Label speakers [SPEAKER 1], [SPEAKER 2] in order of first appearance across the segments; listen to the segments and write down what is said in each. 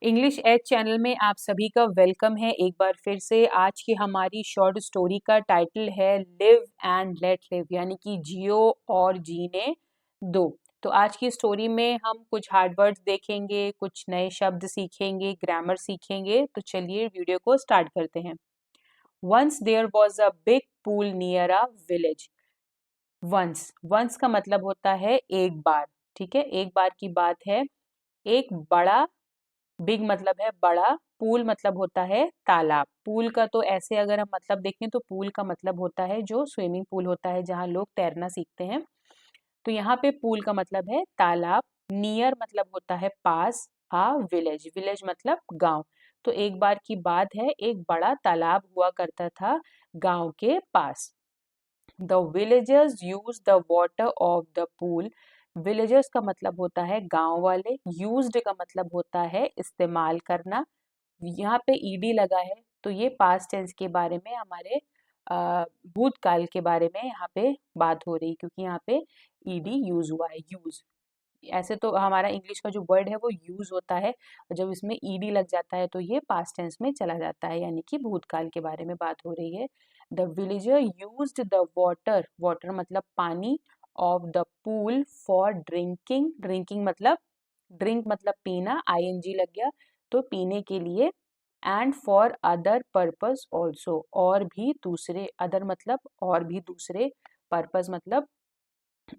[SPEAKER 1] English as channel में आप सभी का वेलकम है एक बार फिर से। आज की हमारी शॉर्ट स्टोरी का टाइटल है लिव एंड लेट लिव, यानी कि जियो और जीने दो। तो आज की स्टोरी में हम कुछ हार्ड वर्ड्स देखेंगे, कुछ नए शब्द सीखेंगे, ग्रामर सीखेंगे। तो चलिए वीडियो को स्टार्ट करते हैं। Once there was a big pool near a village. Once once का मतलब होता है एक बार, ठीक है, एक बार की बात है। एक बड़ा, बिग मतलब है बड़ा, पूल मतलब होता है तालाब। पूल का तो ऐसे अगर हम मतलब देखें तो पूल का मतलब होता है जो स्विमिंग पूल होता है जहाँ लोग तैरना सीखते हैं। तो यहाँ पे पूल का मतलब है तालाब। नियर मतलब होता है पास। आ विलेज, विलेज मतलब गांव। तो एक बार की बात है, एक बड़ा तालाब हुआ करता था गांव के पास। The villagers use the water of the pool. Villagers का मतलब होता है गांव वाले। यूज्ड का मतलब होता है इस्तेमाल करना। यहाँ पे ईडी लगा है तो ये पास्ट टेंस के बारे में, हमारे भूतकाल के बारे में यहाँ पे बात हो रही, क्योंकि यहाँ पे ईडी यूज हुआ है। यूज, ऐसे तो हमारा इंग्लिश का जो वर्ड है वो यूज होता है, और जब इसमें ईडी लग जाता है तो ये पास्ट टेंस में चला जाता है, यानी कि भूतकाल के बारे में बात हो रही है। The villager used the water, water मतलब पानी, of the pool for drinking. Drinking मतलब, ड्रिंक मतलब पीना, आईएनजी लग गया, तो पीने के लिए। And for other purpose also, और भी दूसरे, अदर मतलब और भी दूसरे, पर्पस मतलब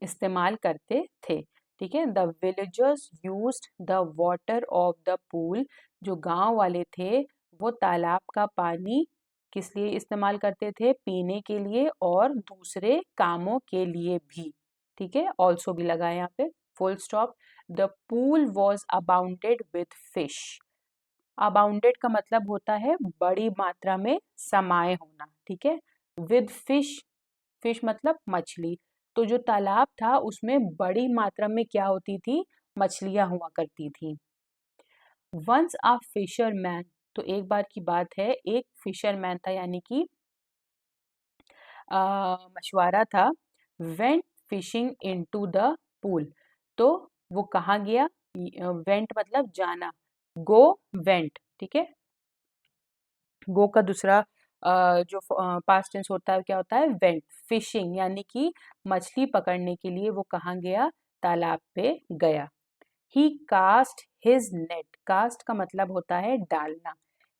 [SPEAKER 1] इस्तेमाल करते थे। ठीक है, the villagers used the water of the pool. जो गांव वाले थे वो तालाब का पानी किस लिए इस्तेमाल करते थे? पीने के लिए और दूसरे कामों के लिए भी। ठीक है, ऑल्सो भी लगा है यहाँ पे, full stop. The pool was abounded with fish. Abounded का मतलब होता है बड़ी मात्रा में समाये होना, ठीक है। विद फिश, फिश मतलब मछली। तो जो तालाब था उसमें बड़ी मात्रा में क्या होती थी? मछलियां हुआ करती थी। वंस अ फिशरमैन, तो एक बार की बात है, एक फिशरमैन था, यानी कि मछुआरा था। Went fishing into the pool, तो वो कहाँ गया? वेंट मतलब जाना, गो, वेंट, ठीक है। गो का दूसरा जो पास्ट टेंस होता है क्या होता है? वेंट। फिशिंग यानी कि मछली पकड़ने के लिए वो कहाँ गया? तालाब पे गया। ही कास्ट हिज नेट, कास्ट का मतलब होता है डालना।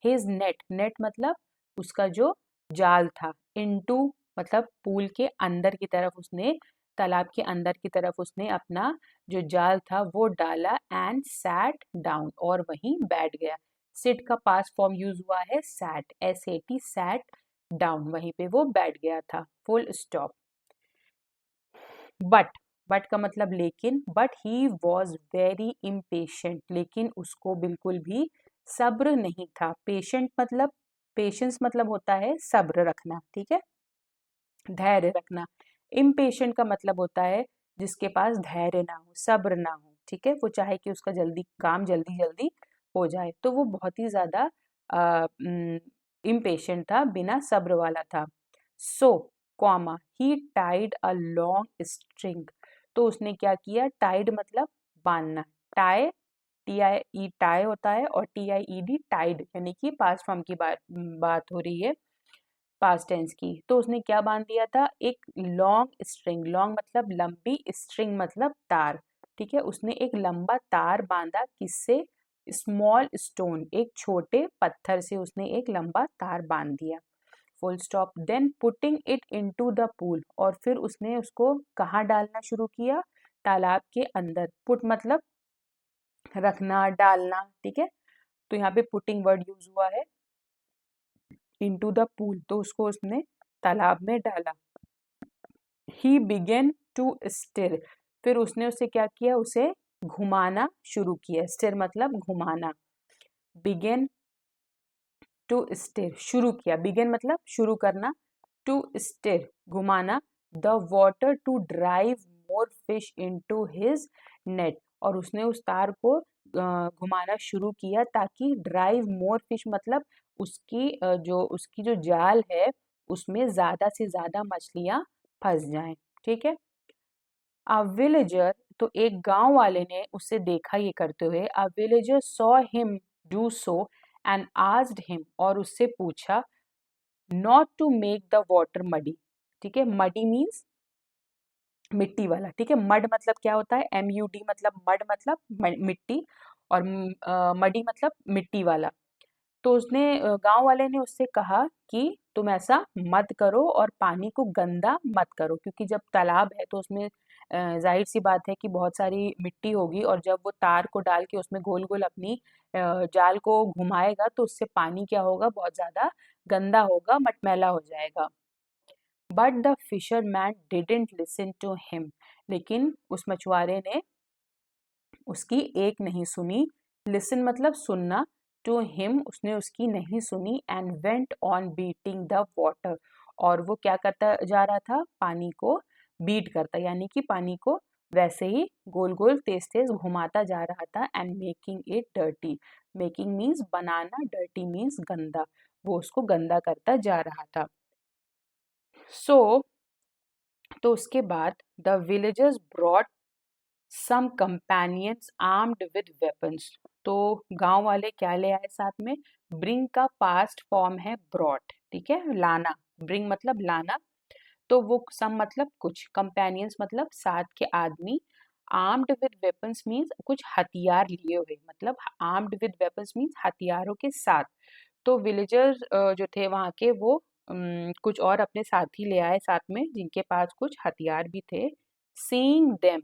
[SPEAKER 1] हिज नेट, नेट मतलब उसका जो जाल था। इनटू मतलब पूल के अंदर की तरफ उसने, तालाब के अंदर की तरफ उसने अपना जो जाल था वो डाला। एंड सैट डाउन, और वहीं बैठ गया। सिट का पास्ट फॉर्म यूज हुआ है सैट, SAT, सैट डाउन, वहीं पे वो बैठ गया था, फुल स्टॉप। बट का मतलब लेकिन, but he was very impatient, लेकिन उसको बिल्कुल भी सब्र नहीं था। पेशेंट मतलब, पेशेंस मतलब होता है सब्र रखना, ठीक है, धैर्य रखना। इम्पेशेंट का मतलब होता है जिसके पास धैर्य ना हो, सब्र ना हो, ठीक है, वो चाहे कि उसका जल्दी काम जल्दी जल्दी हो जाए, तो वो बहुत ही ज्यादा इम्पेशेंट था, बिना सब्र वाला था। सो comma he Tide a long string, तो उसने क्या किया? टाइड मतलब बांधना, टाई, TIE टाई होता है, और TIED टाइड, यानी कि पास्ट फॉर्म की बात हो रही है, पास्ट टेंस की। तो उसने क्या बांध दिया था? एक लॉन्ग स्ट्रिंग, लॉन्ग मतलब लंबी, स्ट्रिंग मतलब तार, ठीक है, उसने एक लंबा तार बांधा। किससे? स्मॉल स्टोन, एक छोटे पत्थर से उसने एक लंबा तार बांध दिया, full stop. Then putting it into the pool, और फिर उसने उसको कहाँ डालना शुरू किया? तालाब के अंदर। पुट मतलब रखना, डालना, ठीक है, तो यहाँ पे पुटिंग वर्ड यूज हुआ है। इनटू द पूल, तो उसको उसने तालाब में डाला। ही बिगेन टू स्टिर, फिर उसने उसे क्या किया? उसे घुमाना शुरू किया। स्टिर मतलब घुमाना। बिगेन टू स्टिर, शुरू किया। बिगेन मतलब शुरू करना, टू स्टिर घुमाना। The water to drive more fish into his net, और उसने उस तार को घुमाना शुरू किया ताकि ड्राइव मोर फिश मतलब उसकी उसकी जो जाल है उसमें ज्यादा से ज्यादा मछलियां फंस जाएं, ठीक है। अ विलेजर, तो एक गांव वाले ने उसे देखा ये करते हुए। A villager saw him do so and asked him, और उससे पूछा, not to make the water muddy. ठीक है, मडी मीन्स मिट्टी वाला। ठीक है, मड मतलब क्या होता है, MUD मतलब मड मतलब मिट्टी, और मडी मतलब मिट्टी वाला। तो उसने गांव वाले ने उससे कहा कि तुम ऐसा मत करो और पानी को गंदा मत करो, क्योंकि जब तालाब है तो उसमें जाहिर सी बात है कि बहुत सारी मिट्टी होगी, और जब वो तार को डाल के उसमें गोल गोल अपनी जाल को घुमाएगा तो उससे पानी क्या होगा, बहुत ज्यादा गंदा होगा, मटमैला हो जाएगा। But the fisherman didn't listen to him, लेकिन उस मछुआरे ने उसकी एक नहीं सुनी। लिसन मतलब सुनना, टू हिम उसने उसकी नहीं सुनी, and went on beating the water, और वो क्या करता जा रहा था, पानी को बीट करता, यानी कि पानी को वैसे ही गोल गोल तेज तेज घुमाता जा रहा था, and making it dirty. Making means banana, dirty means गंदा, वो उसको गंदा करता जा रहा था। सो तो उसके बाद the villagers brought some companions armed with weapons. तो गांव वाले क्या ले आए साथ में, ब्रिंग का पास्ट फॉर्म है ब्रॉट। ठीक है, लाना, ब्रिंग मतलब लाना, तो वो सम मतलब कुछ, कंपेनियंस मतलब साथ के आदमी, आर्म्ड विद वेपन्स मीन्स कुछ हथियार लिए हुए, मतलब आर्म्ड विद वेपन्स मीन्स हथियारों के साथ। तो विलेजर्स जो थे वहाँ के, वो कुछ और अपने साथी ले आए साथ में, जिनके पास कुछ हथियार भी थे। सीइंग देम,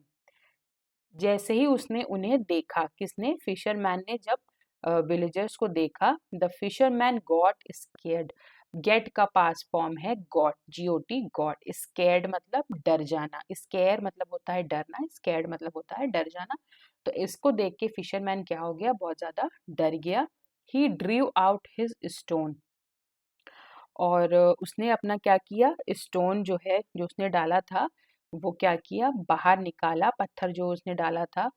[SPEAKER 1] जैसे ही उसने उन्हें देखा, किसने, फिशरमैन ने जब विलेजर्स को देखा, the fisherman got scared. Get का पास फॉर्म है गॉट, GOT, गॉट। स्केर्ड मतलब डर जाना, स्केयर मतलब होता है डरना, स्केर्ड मतलब होता है डर जाना। तो इसको देख के फिशरमैन क्या हो गया, बहुत ज्यादा डर गया। ही ड्रीव आउट हिज स्टोन, और उसने अपना क्या किया, स्टोन जो है, जो उसने डाला था, वो क्या किया, बाहर निकाला, पत्थर जो उसने डाला था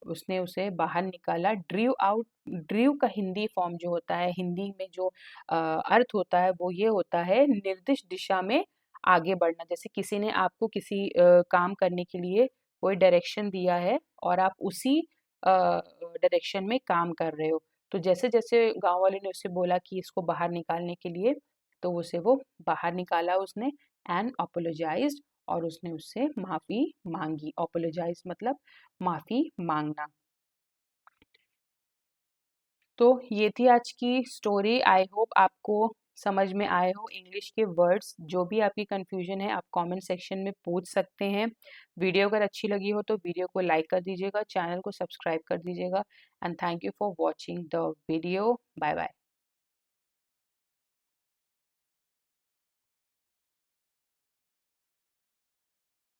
[SPEAKER 1] उसने उसे बाहर निकाला। ड्रीव आउट, ड्रीव का हिंदी फॉर्म जो होता है, हिंदी में जो अर्थ होता है वो ये होता है, निर्दिष्ट दिशा में आगे बढ़ना। जैसे किसी ने आपको किसी काम करने के लिए कोई डायरेक्शन दिया है और आप उसी डायरेक्शन में काम कर रहे हो, तो जैसे जैसे गांव वाले ने उसे बोला कि इसको बाहर निकालने के लिए, तो उसे वो बाहर निकाला उसने, एंड अपोलोजाइज्ड, और उसने उससे माफी मांगी। अपोलोजाइज मतलब माफी मांगना। तो ये थी आज की स्टोरी। आई होप आपको समझ में आए हो इंग्लिश के वर्ड्स। जो भी आपकी कंफ्यूजन है आप कमेंट सेक्शन में पूछ सकते हैं। वीडियो अगर अच्छी लगी हो तो वीडियो को लाइक कर दीजिएगा, चैनल को सब्सक्राइब कर दीजिएगा, and thank you for watching the video. Bye bye.